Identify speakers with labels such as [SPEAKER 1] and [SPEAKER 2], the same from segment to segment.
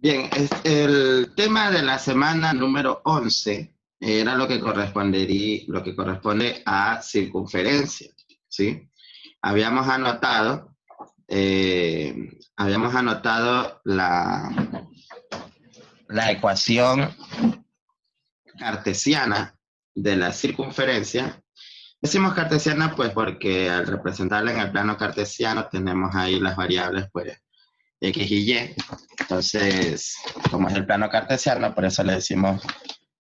[SPEAKER 1] Bien, el tema de la semana número 11 era lo que corresponde a circunferencia, ¿sí? Habíamos anotado, habíamos anotado la ecuación cartesiana de la circunferencia. Decimos cartesiana pues porque al representarla en el plano cartesiano tenemos ahí las variables pues X y Y. Entonces, como es el plano cartesiano, por eso le decimos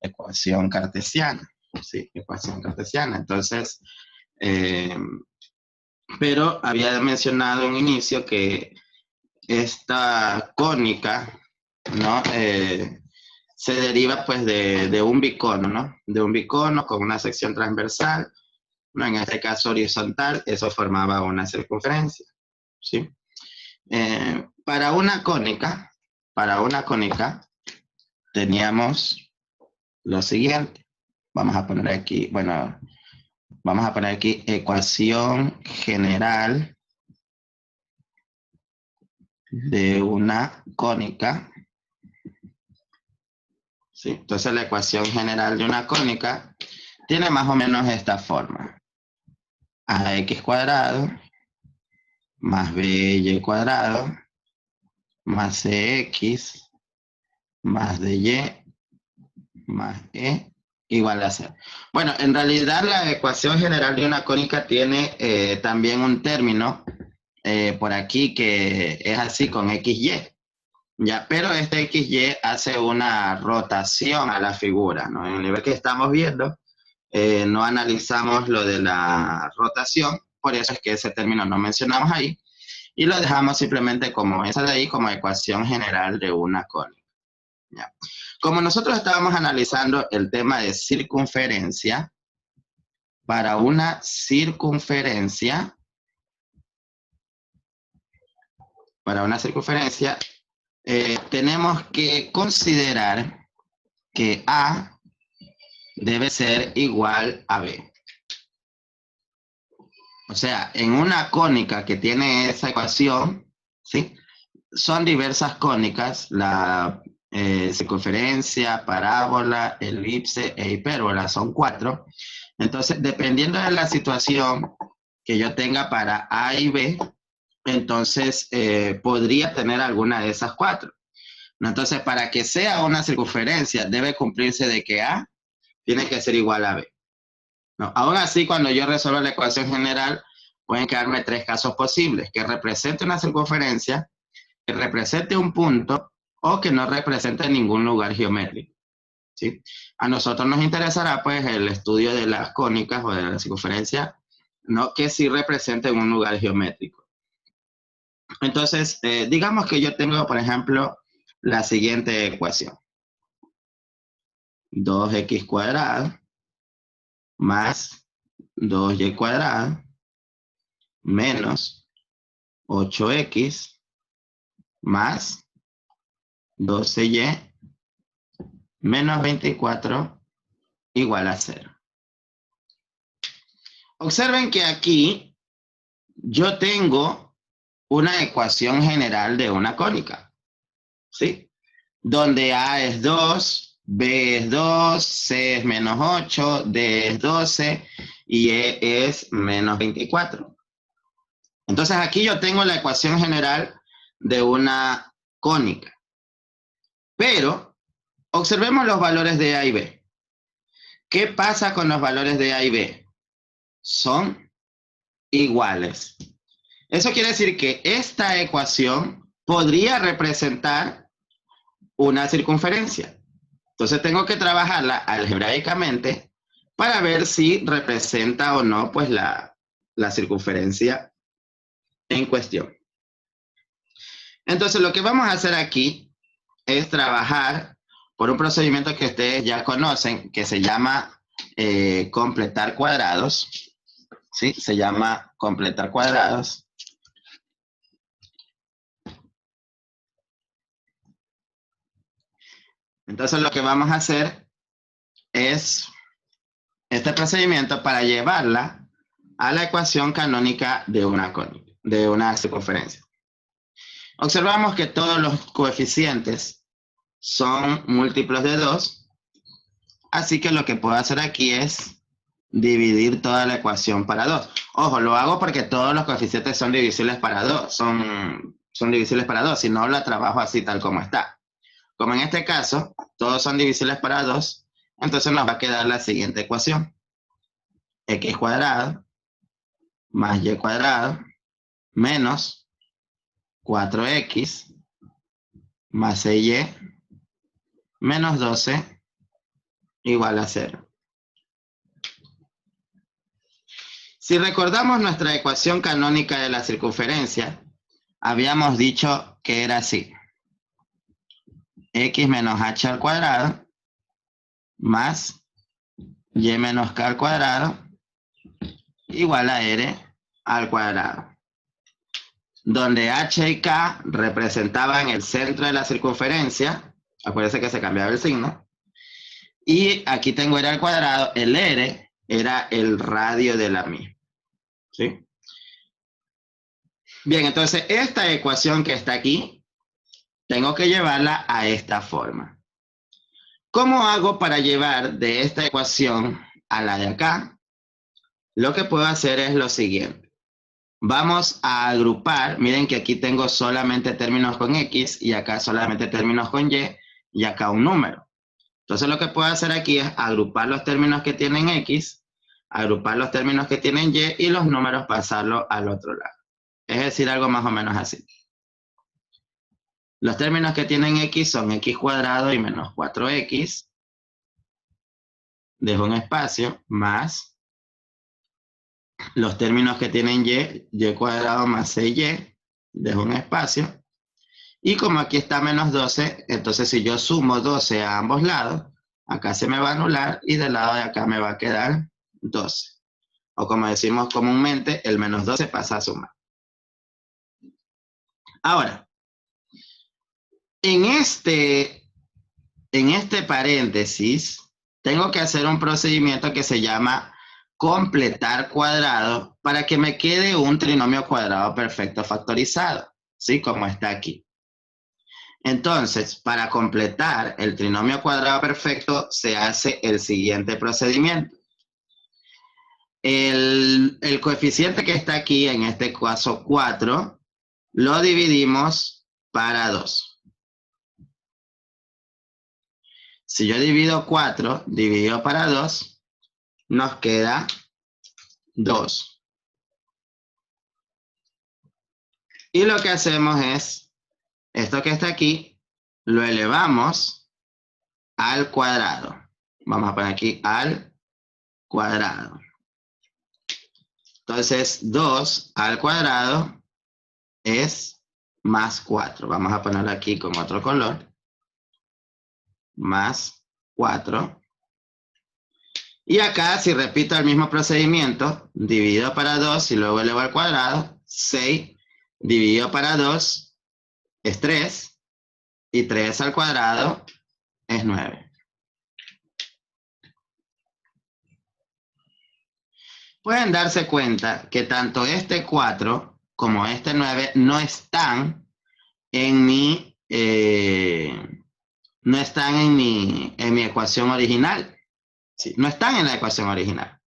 [SPEAKER 1] ecuación cartesiana. Sí, ecuación cartesiana. Entonces, eh, pero había mencionado en un inicio que esta cónica, ¿no? Se deriva pues de un bicono, ¿no? De un bicono con una sección transversal, ¿no? En este caso horizontal, eso formaba una circunferencia, ¿sí? Para una cónica teníamos lo siguiente. Vamos a poner aquí, bueno, vamos a poner aquí ecuación general de una cónica. ¿Sí? Entonces la ecuación general de una cónica tiene más o menos esta forma. Ax cuadrado más by cuadrado más cx más dy más e igual a 0. Bueno, en realidad la ecuación general de una cónica tiene también un término por aquí que es así con xy. Ya, pero este XY hace una rotación a la figura, ¿no? En el nivel que estamos viendo, no analizamos lo de la rotación, por eso es que ese término no mencionamos ahí, y lo dejamos simplemente como esa de ahí, como ecuación general de una cónica. ¿Ya? Como nosotros estábamos analizando el tema de circunferencia, para una circunferencia, tenemos que considerar que A debe ser igual a B. O sea, en una cónica que tiene esa ecuación, ¿sí? Son diversas cónicas, la circunferencia, parábola, elipse e hipérbola, son 4. Entonces, dependiendo de la situación que yo tenga para A y B, entonces podría tener alguna de esas 4. Entonces, para que sea una circunferencia, debe cumplirse de que A tiene que ser igual a B. No, aún así, cuando yo resuelvo la ecuación general, pueden quedarme 3 casos posibles: que represente una circunferencia, que represente un punto o que no represente ningún lugar geométrico, ¿sí? A nosotros nos interesará pues el estudio de las cónicas o de la circunferencia, ¿no? Que sí representen un lugar geométrico. Entonces, digamos que yo tengo, por ejemplo, la siguiente ecuación: 2x cuadrado más 2y cuadrado menos 8x más 12y menos 24 igual a 0. Observen que aquí yo tengo una ecuación general de una cónica, ¿sí? Donde A es 2, B es 2, C es menos 8, D es 12 y E es menos 24. Entonces aquí yo tengo la ecuación general de una cónica. Pero observemos los valores de A y B. ¿Qué pasa con los valores de A y B? Son iguales. Eso quiere decir que esta ecuación podría representar una circunferencia. Entonces tengo que trabajarla algebraicamente para ver si representa o no pues la circunferencia en cuestión. Entonces lo que vamos a hacer aquí es trabajar por un procedimiento que ustedes ya conocen, que se llama completar cuadrados. ¿Sí? Se llama completar cuadrados. Entonces lo que vamos a hacer es este procedimiento para llevarla a la ecuación canónica de una cónica, de una circunferencia. Observamos que todos los coeficientes son múltiplos de 2, así que lo que puedo hacer aquí es dividir toda la ecuación para 2. Ojo, lo hago porque todos los coeficientes son divisibles para 2, son divisibles para 2, si no la trabajo así tal como está. Como en este caso, todos son divisibles para 2, entonces nos va a quedar la siguiente ecuación. X cuadrado más y cuadrado menos 4x más 6y menos 12 igual a 0. Si recordamos nuestra ecuación canónica de la circunferencia, habíamos dicho que era así. X menos h al cuadrado más y menos k al cuadrado igual a r al cuadrado, donde h y k representaban el centro de la circunferencia. Acuérdense que se cambiaba el signo. Y aquí tengo r al cuadrado, el r era el radio de la misma. ¿Sí? Bien, entonces esta ecuación que está aquí, tengo que llevarla a esta forma. ¿Cómo hago para llevar de esta ecuación a la de acá? Lo que puedo hacer es lo siguiente. Vamos a agrupar, miren que aquí tengo solamente términos con X y acá solamente términos con y acá un número. Entonces lo que puedo hacer aquí es agrupar los términos que tienen X, agrupar los términos que tienen Y los números pasarlos al otro lado. Es decir, algo más o menos así. Los términos que tienen X son X cuadrado y menos 4X. Dejo un espacio más los términos que tienen Y cuadrado más 6Y. Dejo un espacio. Y como aquí está menos 12, entonces si yo sumo 12 a ambos lados, acá se me va a anular y del lado de acá me va a quedar 12. O como decimos comúnmente, el menos 12 pasa a sumar. Ahora, en este paréntesis, tengo que hacer un procedimiento que se llama completar cuadrado para que me quede un trinomio cuadrado perfecto factorizado, ¿sí? Como está aquí. Entonces, para completar el trinomio cuadrado perfecto, se hace el siguiente procedimiento. El coeficiente que está aquí, en este caso 4, lo dividimos para 2. Si yo divido 4 dividido para 2, nos queda 2. Y lo que hacemos es, esto que está aquí, lo elevamos al cuadrado. Vamos a poner aquí al cuadrado. Entonces, 2 al cuadrado es más 4. Vamos a ponerlo aquí con otro color. Más 4. Y acá, si repito el mismo procedimiento, dividido para 2 y luego elevo al cuadrado, 6 dividido para 2 es 3. Y 3 al cuadrado es 9. Pueden darse cuenta que tanto este 4 como este 9 no están en mi, ecuación original. Sí, no están en la ecuación original.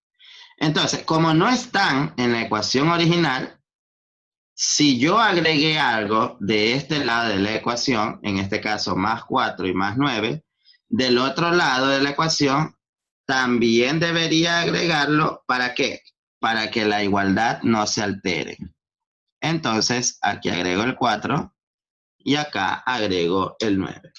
[SPEAKER 1] Entonces, como no están en la ecuación original, si yo agregué algo de este lado de la ecuación, en este caso más 4 y más 9, del otro lado de la ecuación, también debería agregarlo. ¿Para qué? Para que la igualdad no se altere. Entonces, aquí agrego el 4 y acá agrego el 9.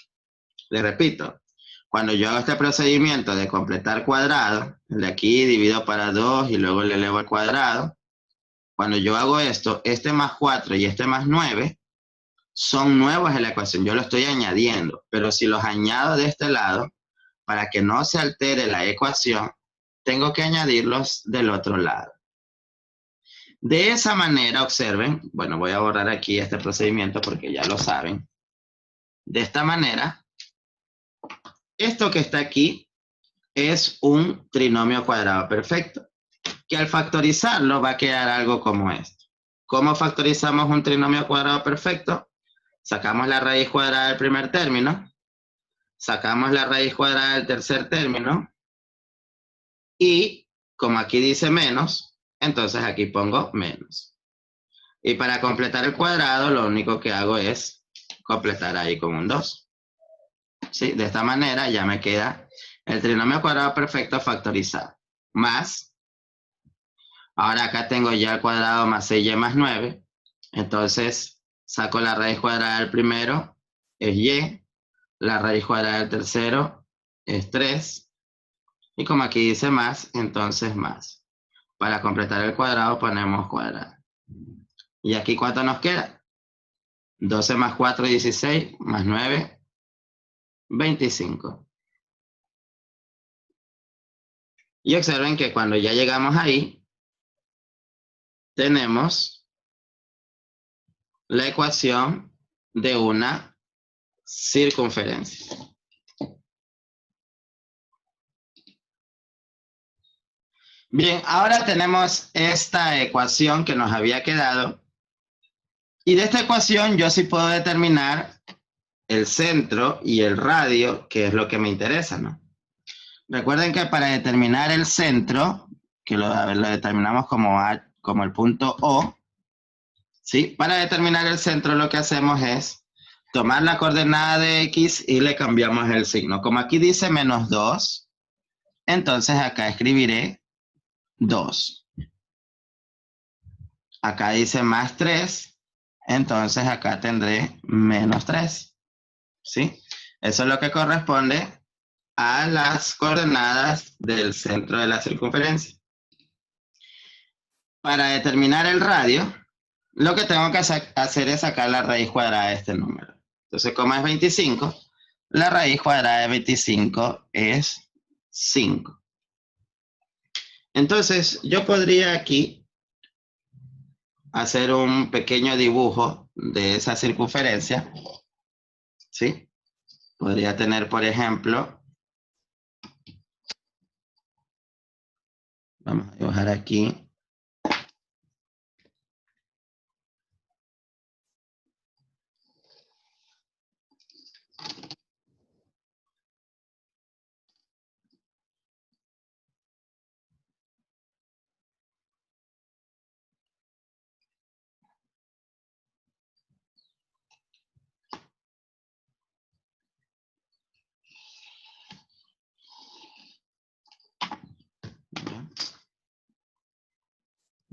[SPEAKER 1] Le repito, cuando yo hago este procedimiento de completar cuadrado, el de aquí divido para 2 y luego le elevo al cuadrado, cuando yo hago esto, este más 4 y este más 9 son nuevos en la ecuación. Yo lo estoy añadiendo, pero si los añado de este lado, para que no se altere la ecuación, tengo que añadirlos del otro lado. De esa manera, observen, bueno, voy a borrar aquí este procedimiento porque ya lo saben. De esta manera, esto que está aquí es un trinomio cuadrado perfecto, que al factorizarlo va a quedar algo como esto. ¿Cómo factorizamos un trinomio cuadrado perfecto? Sacamos la raíz cuadrada del primer término, Sacamos la raíz cuadrada del tercer término y como aquí dice menos, entonces aquí pongo menos. Y para completar el cuadrado, lo único que hago es completar ahí con un 2. ¿Sí? De esta manera ya me queda el trinomio cuadrado perfecto factorizado. Más, ahora acá tengo ya el cuadrado más 6y más 9. Entonces saco la raíz cuadrada del primero, es y. La raíz cuadrada del tercero es 3. Y como aquí dice más, entonces más. Para completar el cuadrado ponemos cuadrado. ¿Y aquí cuánto nos queda? 12 más 4, 16, más 9, 25. Y observen que cuando ya llegamos ahí, tenemos la ecuación de una circunferencia. Bien, ahora tenemos esta ecuación que nos había quedado. Y de esta ecuación yo sí puedo determinar el centro y el radio, que es lo que me interesa, ¿no? Recuerden que para determinar el centro, que lo determinamos como el punto O, ¿sí? Para determinar el centro lo que hacemos es tomar la coordenada de X y le cambiamos el signo. Como aquí dice menos 2, entonces acá escribiré 2. Acá dice más 3, entonces acá tendré menos 3. ¿Sí? Eso es lo que corresponde a las coordenadas del centro de la circunferencia. Para determinar el radio, lo que tengo que hacer es sacar la raíz cuadrada de este número. Entonces, como es 25, la raíz cuadrada de 25 es 5. Entonces, yo podría aquí hacer un pequeño dibujo de esa circunferencia, ¿sí? Podría tener, por ejemplo, vamos a dibujar aquí.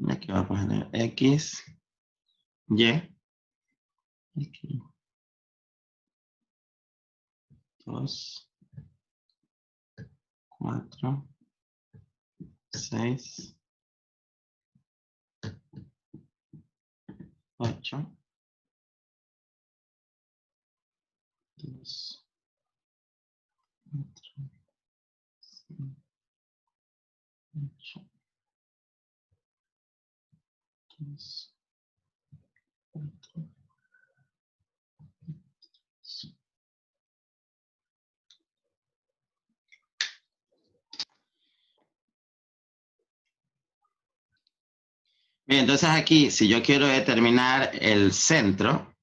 [SPEAKER 1] Aquí vamos a poner X, Y, aquí, 2, 4, 6, 8, 2, 4, 8, 2, 4. Bien, entonces aquí, si yo quiero determinar el centro,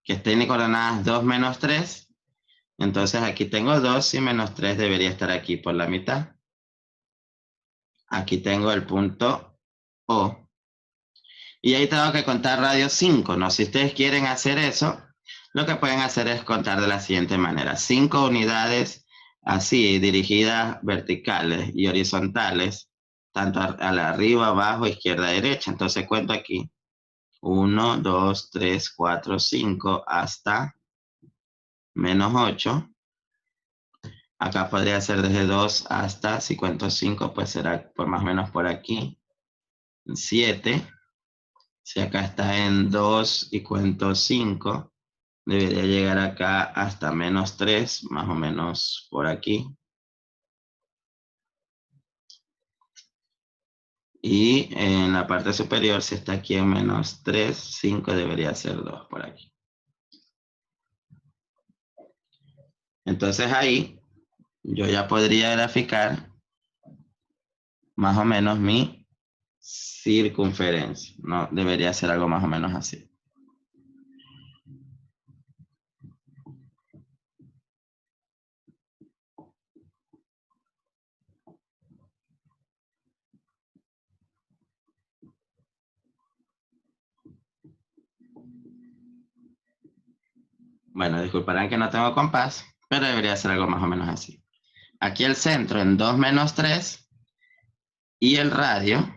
[SPEAKER 1] que esté en coordenadas 2 menos 3, entonces aquí tengo 2 y menos 3 debería estar aquí por la mitad. Aquí tengo el punto O. Y ahí tengo que contar radio 5, ¿no? Si ustedes quieren hacer eso, lo que pueden hacer es contar de la siguiente manera. 5 unidades así, dirigidas verticales y horizontales, tanto a la arriba, abajo, izquierda, derecha. Entonces cuento aquí. 1, 2, 3, 4, 5 hasta menos 8. Acá podría ser desde 2 hasta, si cuento 5, pues será por más o menos por aquí. 7. Si acá está en 2 y cuento 5, debería llegar acá hasta menos 3, más o menos por aquí. Y en la parte superior, si está aquí en menos 3, 5 debería ser 2 por aquí. Entonces ahí yo ya podría graficar más o menos mi circunferencia, ¿no? Debería ser algo más o menos así. Bueno, disculparán que no tengo compás, pero debería ser algo más o menos así. Aquí el centro en 2 menos 3 y el radio,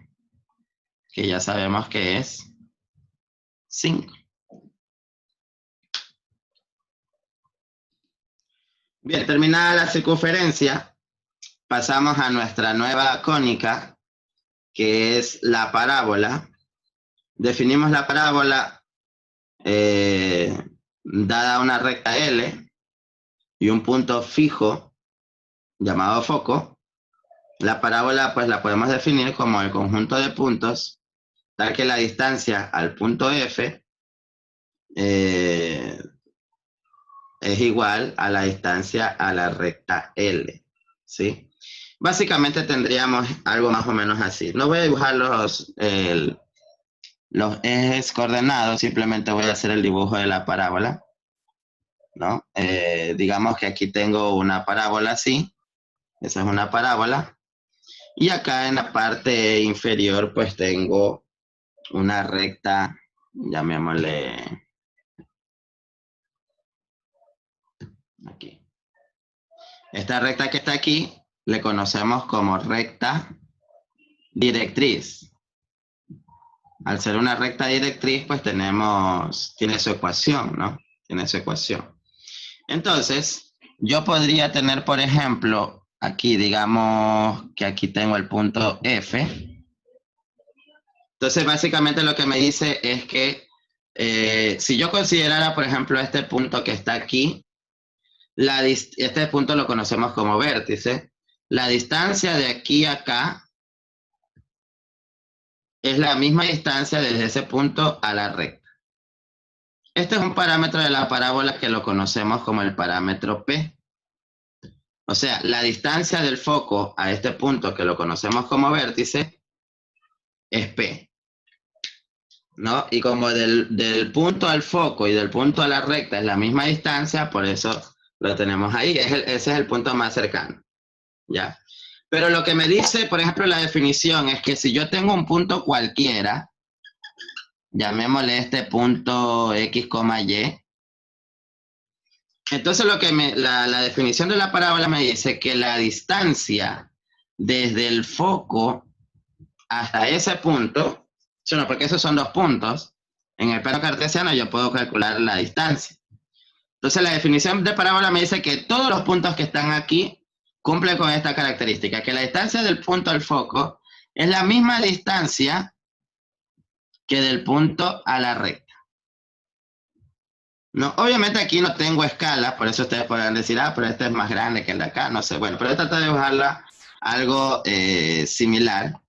[SPEAKER 1] que ya sabemos que es 5. Bien, terminada la circunferencia, pasamos a nuestra nueva cónica, que es la parábola. Definimos la parábola dada una recta L y un punto fijo llamado foco. La parábola pues la podemos definir como el conjunto de puntos tal que la distancia al punto F es igual a la distancia a la recta L, ¿sí? Básicamente tendríamos algo más o menos así. No voy a dibujar los ejes coordenados, simplemente voy a hacer el dibujo de la parábola, ¿no? Digamos que aquí tengo una parábola así, esa es una parábola, y acá en la parte inferior pues tengo una recta, llamémosle aquí. Esta recta que está aquí le conocemos como recta directriz. Al ser una recta directriz, pues tiene su ecuación, ¿no? Tiene su ecuación. Entonces, yo podría tener, por ejemplo, aquí, digamos que aquí tengo el punto F. Entonces, básicamente lo que me dice es que si yo considerara, por ejemplo, este punto que está aquí, este punto lo conocemos como vértice. La distancia de aquí a acá es la misma distancia desde ese punto a la recta. Este es un parámetro de la parábola que lo conocemos como el parámetro P. O sea, la distancia del foco a este punto que lo conocemos como vértice es P, ¿no? Y como del punto al foco y del punto a la recta es la misma distancia, por eso lo tenemos ahí. Ese es el punto más cercano, ¿ya? Pero lo que me dice, por ejemplo, la definición es que si yo tengo un punto cualquiera, llamémosle este punto X, Y, entonces la definición de la parábola me dice que la distancia desde el foco hasta ese punto, bueno, porque esos son dos puntos, en el plano cartesiano yo puedo calcular la distancia. Entonces la definición de parábola me dice que todos los puntos que están aquí cumplen con esta característica, que la distancia del punto al foco es la misma distancia que del punto a la recta. No, obviamente aquí no tengo escala, por eso ustedes podrán decir, pero este es más grande que el de acá, no sé. Bueno, pero trato de dibujarla algo similar.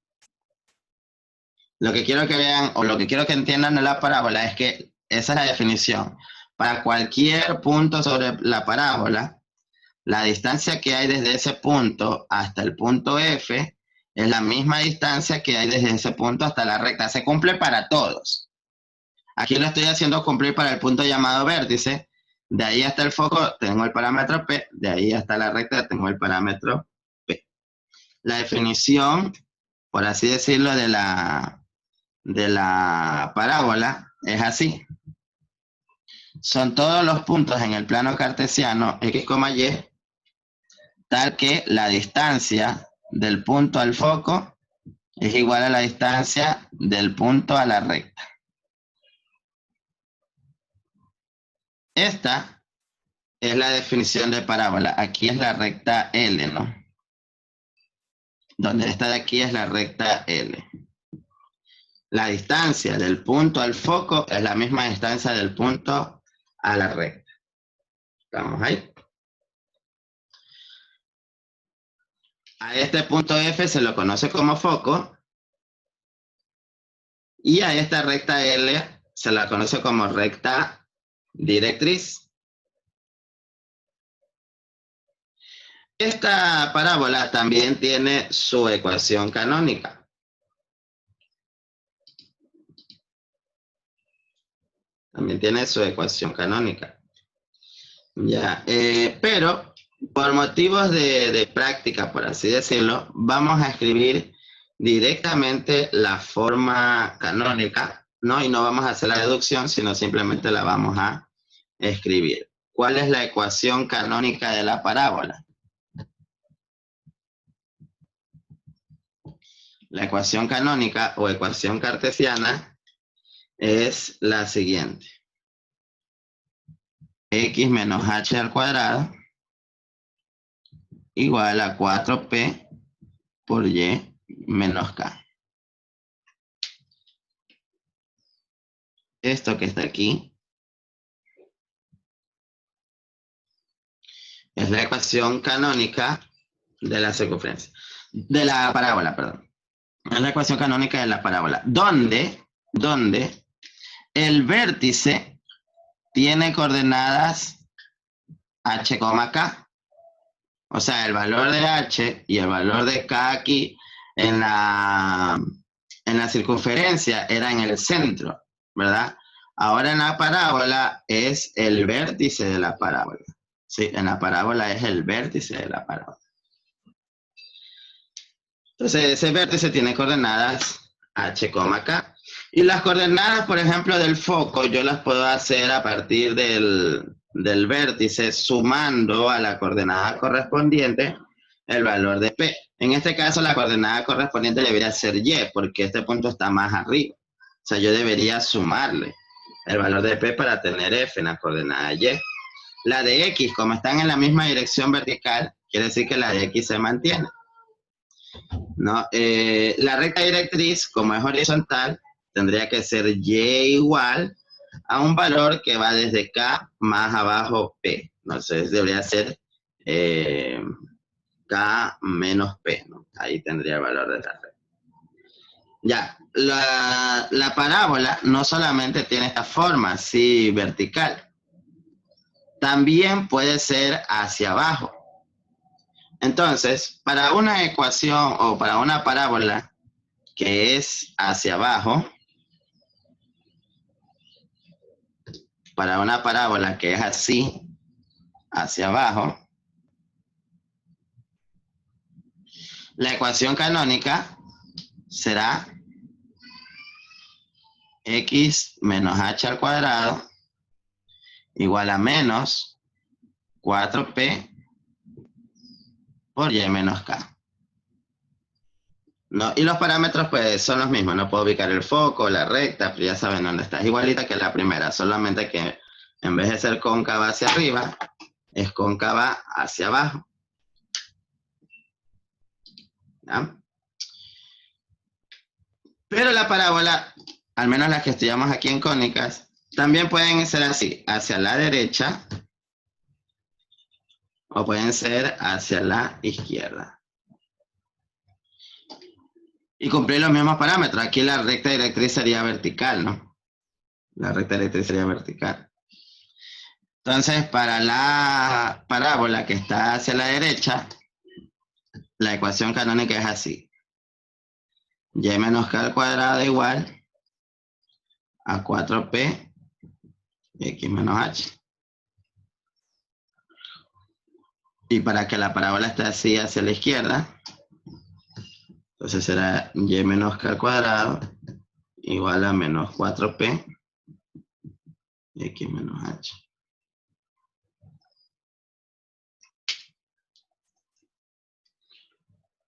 [SPEAKER 1] Lo que quiero que vean, o lo que quiero que entiendan de la parábola es que esa es la definición. Para cualquier punto sobre la parábola, la distancia que hay desde ese punto hasta el punto F es la misma distancia que hay desde ese punto hasta la recta. Se cumple para todos. Aquí lo estoy haciendo cumplir para el punto llamado vértice. De ahí hasta el foco tengo el parámetro P. De ahí hasta la recta tengo el parámetro P. La definición, por así decirlo, de la parábola es así. Son todos los puntos en el plano cartesiano X, Y, tal que la distancia del punto al foco es igual a la distancia del punto a la recta. Esta es la definición de parábola. Aquí es la recta L, ¿no? Donde esta de aquí es la recta L. La distancia del punto al foco es la misma distancia del punto a la recta. ¿Estamos ahí? A este punto F se lo conoce como foco y a esta recta L se la conoce como recta directriz. Esta parábola también tiene su ecuación canónica. También tiene su ecuación canónica. Ya, pero por motivos de práctica, por así decirlo, vamos a escribir directamente la forma canónica, ¿no? Y no vamos a hacer la deducción, sino simplemente la vamos a escribir. ¿cuál es la ecuación canónica de la parábola? La ecuación canónica o ecuación cartesiana es la siguiente. X menos h al cuadrado igual a 4p por y menos k. Esto que está aquí es la ecuación canónica de la circunferencia. De la parábola, perdón. Es la ecuación canónica de la parábola. Donde el vértice tiene coordenadas h, k. O sea, el valor de h y el valor de k aquí en la circunferencia era en el centro, ¿verdad? Ahora en la parábola es el vértice de la parábola. Sí, en la parábola es el vértice de la parábola. Entonces ese vértice tiene coordenadas h, k. Y las coordenadas, por ejemplo, del foco, yo las puedo hacer a partir del vértice sumando a la coordenada correspondiente el valor de P. En este caso, la coordenada correspondiente debería ser Y, porque este punto está más arriba. O sea, yo debería sumarle el valor de P para tener F en la coordenada Y. La de X, como están en la misma dirección vertical, quiere decir que la de X se mantiene, ¿no? La recta directriz, como es horizontal, tendría que ser Y igual a un valor que va desde K más abajo P. Entonces debería ser K menos P, ¿no? Ahí tendría el valor de la recta. Ya, la parábola no solamente tiene esta forma así vertical, también puede ser hacia abajo. Entonces, para una ecuación o para una parábola que es hacia abajo, para una parábola que es así, hacia abajo, la ecuación canónica será x menos h al cuadrado igual a menos 4p por y menos k. ¿No? Y los parámetros pues son los mismos, no puedo ubicar el foco, la recta, pero ya saben dónde está. Es igualita que la primera, solamente que en vez de ser cóncava hacia arriba, es cóncava hacia abajo. ¿Ya? Pero la parábola, al menos las que estudiamos aquí en cónicas, también pueden ser así, hacia la derecha, o pueden ser hacia la izquierda. Y cumplir los mismos parámetros. Aquí la recta directriz sería vertical, ¿no? La recta directriz sería vertical. Entonces, para la parábola que está hacia la derecha, la ecuación canónica es así. Y menos k al cuadrado igual a 4p x menos h. Y para que la parábola esté así hacia la izquierda, entonces será y menos k al cuadrado igual a menos 4p x menos h.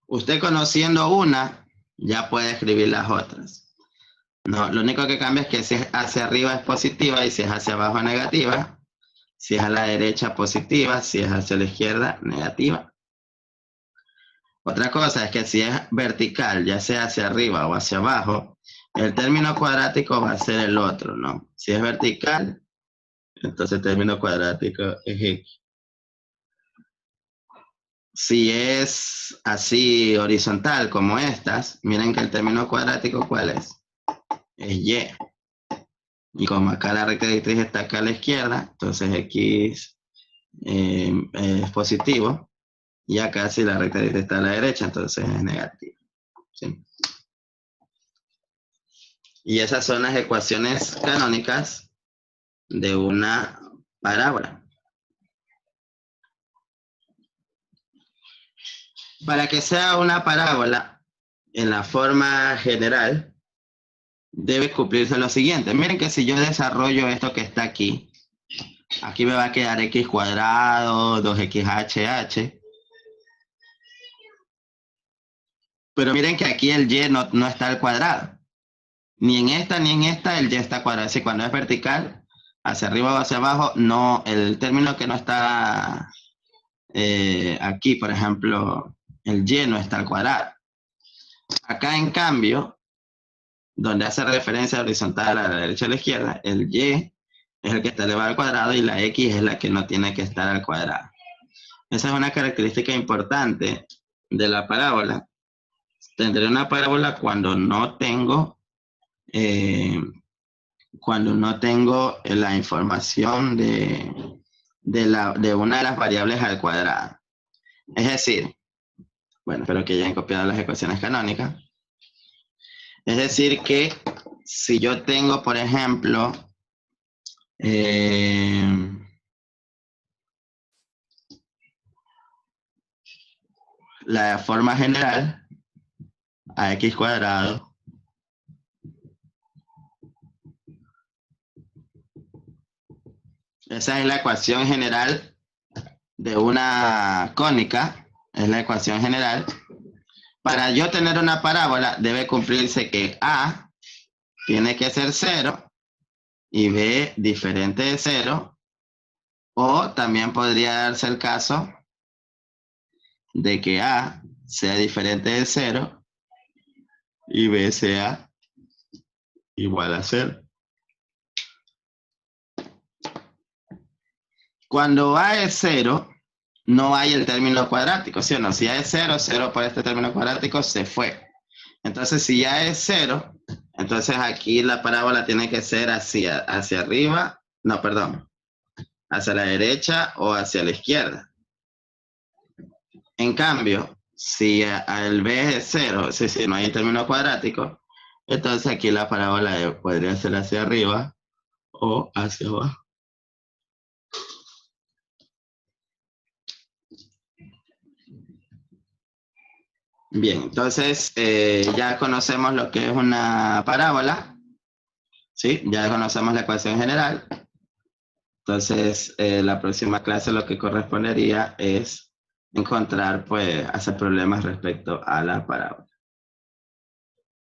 [SPEAKER 1] Usted conociendo una, ya puede escribir las otras. No, lo único que cambia es que si es hacia arriba es positiva y si es hacia abajo es negativa. Si es a la derecha positiva, si es hacia la izquierda negativa. Otra cosa es que si es vertical, ya sea hacia arriba o hacia abajo, el término cuadrático va a ser el otro, ¿no? Si es vertical, entonces el término cuadrático es X. Si es así horizontal como estas, miren que el término cuadrático, ¿cuál es? Es Y. Y como acá la recta directriz está acá a la izquierda, entonces X es positivo. Y acá si la recta directriz está a la derecha, entonces es negativo. ¿Sí? Y esas son las ecuaciones canónicas de una parábola. Para que sea una parábola en la forma general, debe cumplirse lo siguiente. Miren que si yo desarrollo esto que está aquí, Aquí me va a quedar x cuadrado, 2xhh. Pero miren que aquí el y no está al cuadrado. Ni en esta el y está cuadrado. Así cuando es vertical, hacia arriba o hacia abajo, no, el término que no está aquí, por ejemplo, el y no está al cuadrado. Acá, en cambio, donde hace referencia horizontal a la derecha y a la izquierda, el y es el que está elevado al cuadrado y la x es la que no tiene que estar al cuadrado. Esa es una característica importante de la parábola. Tendré una parábola cuando no tengo la información de una de las variables al cuadrado. Es decir, bueno, espero que ya hayan copiado las ecuaciones canónicas. Es decir que si yo tengo, por ejemplo, la forma general, ax cuadrado esa es la ecuación general de una cónica, es la ecuación general. Para yo tener una parábola debe cumplirse que A tiene que ser 0 y B diferente de 0, o también podría darse el caso de que A sea diferente de 0 y B sea igual a 0. Cuando A es 0, no hay el término cuadrático, ¿sí o no? Si A es 0, 0 por este término cuadrático se fue. Entonces, si A es 0, entonces aquí la parábola tiene que ser hacia arriba, no, perdón, hacia la derecha o hacia la izquierda. En cambio, si el B es 0, es decir, no hay término cuadrático, entonces aquí la parábola podría ser hacia arriba o hacia abajo. Bien, entonces ya conocemos lo que es una parábola, ¿sí? Ya conocemos la ecuación general. Entonces, la próxima clase lo que correspondería es encontrar, pues, hacer problemas respecto a la parábola.